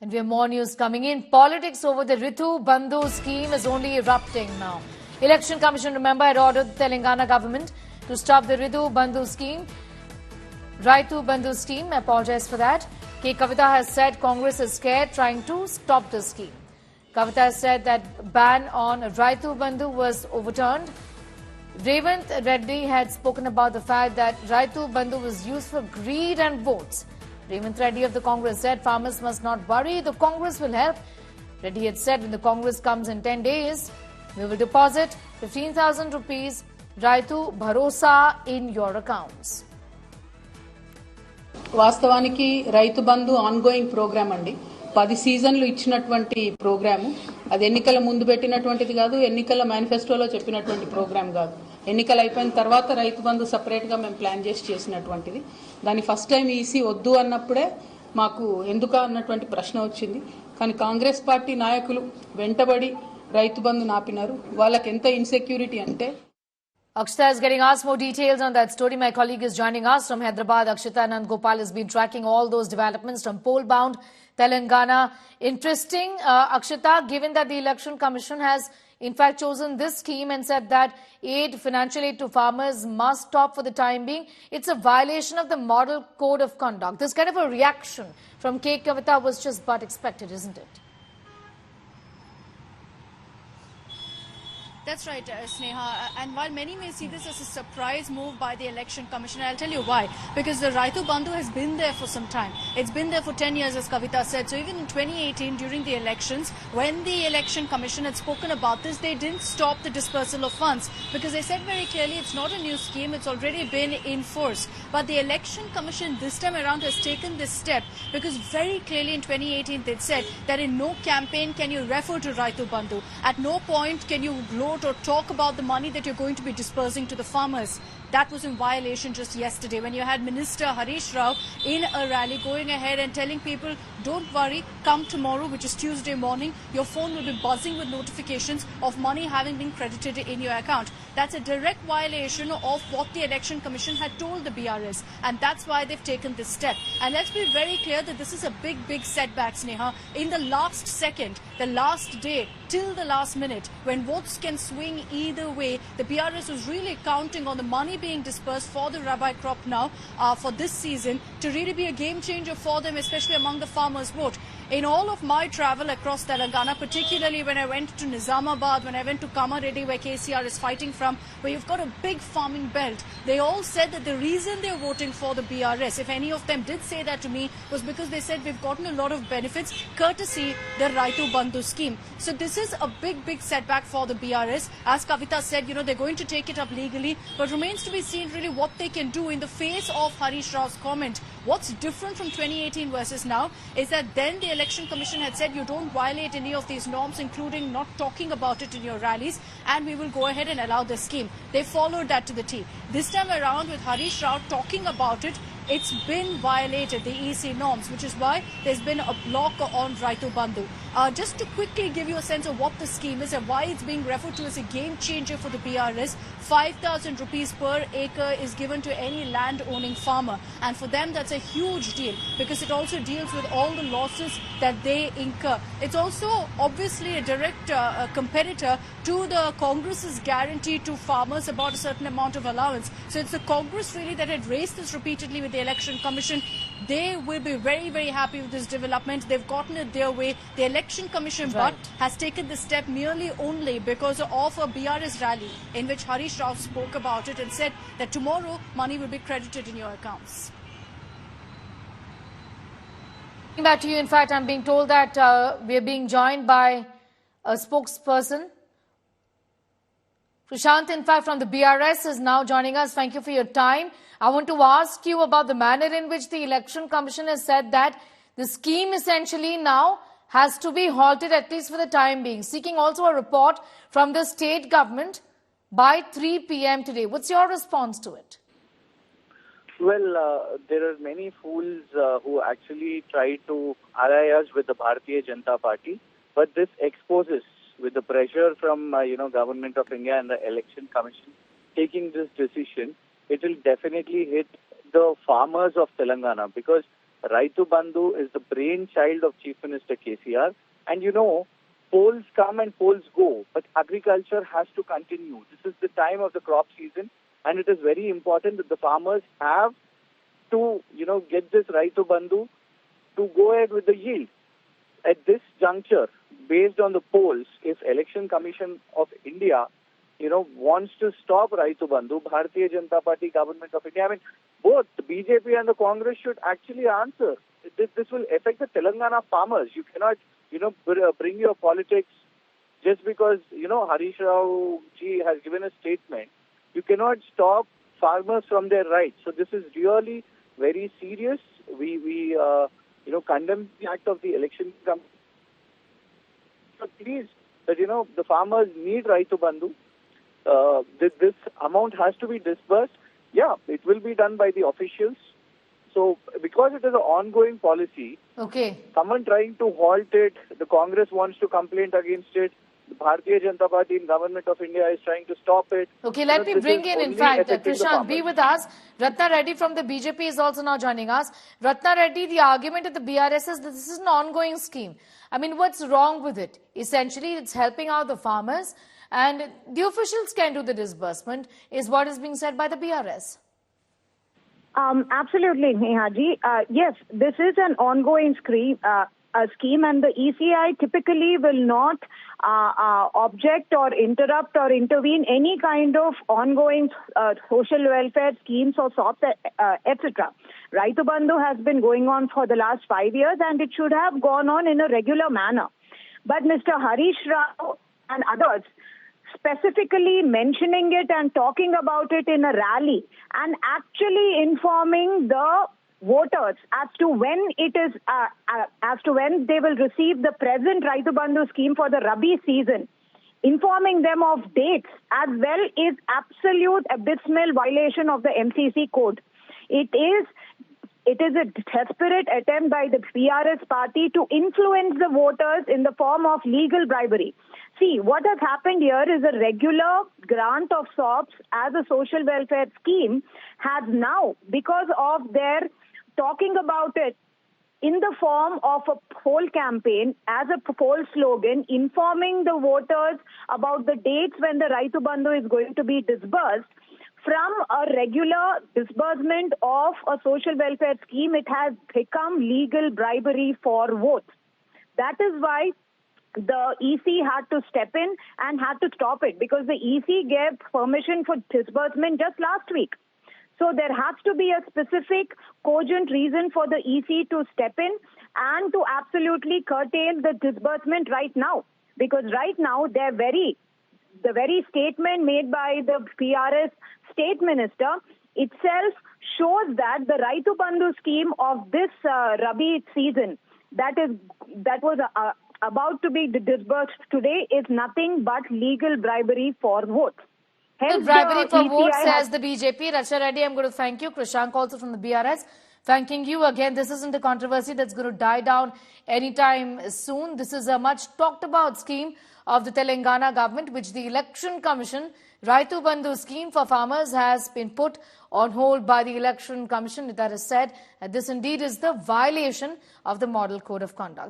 And we have more news coming in. Politics over the Ritu Bandhu scheme is only erupting now. Election Commission, remember, had ordered the Telangana government to stop the Ritu Bandhu scheme. Raitu Bandhu scheme, I apologize for that. K. Kavita has said Congress is scared trying to stop the scheme. Kavita has said that ban on Raitu Bandhu was overturned. Revant Reddy had spoken about the fact that Raitu Bandhu was used for greed and votes. Revant Reddy of the Congress said farmers must not worry, the Congress will help. Reddy had said when the Congress comes in 10 days, we will deposit 15,000 rupees Raitu Bharosa in your accounts. వాస్తవానికి Rythu Bandhu ongoing programme అండి 10 సీజన్లు ఇచ్చినటువంటి programme అది ఎన్నికల ముందు పెట్టినటువంటిది కాదు ఎన్నికల మేనిఫెస్టోలో చెప్పినటువంటి ప్రోగ్రామ్ కాదు ఎన్నికలు అయిపోయిన తర్వాత రైతు బంధు సెపరేట్ గా మేము ప్లాన్ చేసినటువంటిది దాని ఫస్ట్ టైం ఈసీ వద్దు అన్నప్పుడే మాకు ఎందుకు అన్నటువంటి ప్రశ్న వచ్చింది కానీ కాంగ్రెస్ పార్టీ నాయకులు వెంటబడి రైతు బంధు నాపినారు వాళ్ళకి ఎంత ఇన్సెక్యూరిటీ అంటే Akshita is getting us more details on that story. My colleague is joining us from Hyderabad. Akshita Anand Gopal has been tracking all those developments from poll-bound Telangana. Interesting, Akshita, given that the Election Commission has in fact chosen this scheme and said that financial aid to farmers must stop for the time being, it's a violation of the Model Code of Conduct. This kind of a reaction from K. Kavita was just but expected, isn't it? That's right, Sneha. And while many may see this as a surprise move by the Election Commission, I'll tell you why. Because the Raitu Bandhu has been there for some time. It's been there for 10 years, as Kavita said. So even in 2018, during the elections, when the Election Commission had spoken about this, they didn't stop the dispersal of funds. Because they said very clearly it's not a new scheme, it's already been in force. But the Election Commission this time around has taken this step because very clearly in 2018 they'd said that in no campaign can you refer to Raitu Bandhu. At no point can you gloat or talk about the money that you're going to be dispersing to the farmers. That was in violation just yesterday when you had Minister Harish Rao in a rally going ahead and telling people, don't worry, come tomorrow, which is Tuesday morning, your phone will be buzzing with notifications of money having been credited in your account. That's a direct violation of what the Election Commission had told the BRS, and that's why they've taken this step. And let's be very clear that this is a big setback, Sneha. In the last second, the last day, till the last minute, when votes can swing either way, the BRS was really counting on the money being dispersed for the Rabi crop now for this season to really be a game changer for them, especially among the farmers' vote. In all of my travel across Telangana, particularly when I went to Nizamabad, when I went to Kamareddy, where KCR is fighting from, where you've got a big farming belt, they all said that the reason they're voting for the BRS, if any of them did say that to me, was because they said we've gotten a lot of benefits courtesy the Raitu Bandhu scheme. So this is a big setback for the BRS. As Kavita said, you know, they're going to take it up legally, but remains to be seen really what they can do in the face of Harish Rao's comment. What's different from 2018 versus now is that then the Election Commission had said you don't violate any of these norms, including not talking about it in your rallies, and we will go ahead and allow the scheme. They followed that to the T. This time around with Harish Rao talking about it, it's been violated, the EC norms, which is why there's been a block on Raitu Bandhu. Just to quickly give you a sense of what the scheme is and why it's being referred to as a game changer for the BRS, 5,000 rupees per acre is given to any land-owning farmer. And for them, that's a huge deal because it also deals with all the losses that they incur. It's also obviously a direct competitor to the Congress's guarantee to farmers about a certain amount of allowance. So it's the Congress really that had raised this repeatedly with the Election Commission. They will be very happy with this development. They've gotten it their way. The Election Commission but has taken this step merely only because of a BRS rally in which Harish Rao spoke about it and said that tomorrow money will be credited in your accounts. Back to you. In fact, I'm being told that we are being joined by a spokesperson. Prashant, in fact, from the BRS is now joining us. Thank you for your time. I want to ask you about the manner in which the Election Commission has said that the scheme essentially now has to be halted, at least for the time being, seeking also a report from the state government by 3 p.m. today. What's your response to it? Well, there are many fools who actually try to ally us with the Bharatiya Janata Party, but this exposes, with the pressure from Government of India and the Election Commission taking this decision, it will definitely hit the farmers of Telangana because Raitu Bandhu is the brainchild of Chief Minister KCR. And polls come and polls go, but agriculture has to continue. This is the time of the crop season, and it is very important that the farmers have to, get this Raitu Bandhu to go ahead with the yield. At this juncture, based on the polls, if Election Commission of India, wants to stop Raitu Bandhu, Bharatiya Janata Party, Government of India, both the BJP and the Congress should actually answer. This will affect the Telangana farmers. You cannot, bring your politics just because, Harish Rao ji has given a statement. You cannot stop farmers from their rights. So this is really very serious. We condemn the act of the Election Commission. So please, that the farmers need Raitu Bandhu. This amount has to be disbursed. Yeah, it will be done by the officials. So because it is an ongoing policy, someone trying to halt it, the Congress wants to complain against it, the Bharatiya Janata Party in Government of India is trying to stop it. Okay, let me bring in fact, Prashant, be with us. Ratna Reddy from the BJP is also now joining us. Ratna Reddy, the argument of the BRS is that this is an ongoing scheme. What's wrong with it? Essentially, it's helping out the farmers and the officials can do the disbursement, is what is being said by the BRS. Absolutely, Nehaji. Yes, this is an ongoing scheme, and the ECI typically will not object or interrupt or intervene any kind of ongoing social welfare schemes or SOPs, etc. Raitu Bandhu has been going on for the last 5 years, and it should have gone on in a regular manner. But Mr. Harish Rao and others specifically mentioning it and talking about it in a rally and actually informing the voters as to when they will receive the present Raitu Bandhu scheme for the Rabi season, informing them of dates as well is absolute abysmal violation of the MCC code. It is a desperate attempt by the PRS party to influence the voters in the form of legal bribery. See, what has happened here is a regular grant of SOPs as a social welfare scheme has now, because of their talking about it in the form of a poll campaign, as a poll slogan, informing the voters about the dates when the Raitu Bandhu is going to be disbursed, from a regular disbursement of a social welfare scheme, it has become legal bribery for votes. That is why the EC had to step in and had to stop it, because the EC gave permission for disbursement just last week. So there has to be a specific cogent reason for the EC to step in and to absolutely curtail the disbursement right now. Because right now, the very statement made by the PRS state minister itself shows that the Raitu Bandhu scheme of this Rabi season that was about to be disbursed today is nothing but legal bribery for votes. Hence, bribery for votes, says the BJP. Ratna Reddy, I'm going to thank you. Krishank also from the BRS. Thanking you again. This isn't a controversy that's going to die down anytime soon. This is a much talked about scheme of the Telangana government, which the Election Commission, Raitu Bandhu scheme for farmers, has been put on hold by the Election Commission. That is said that this indeed is the violation of the Model Code of Conduct.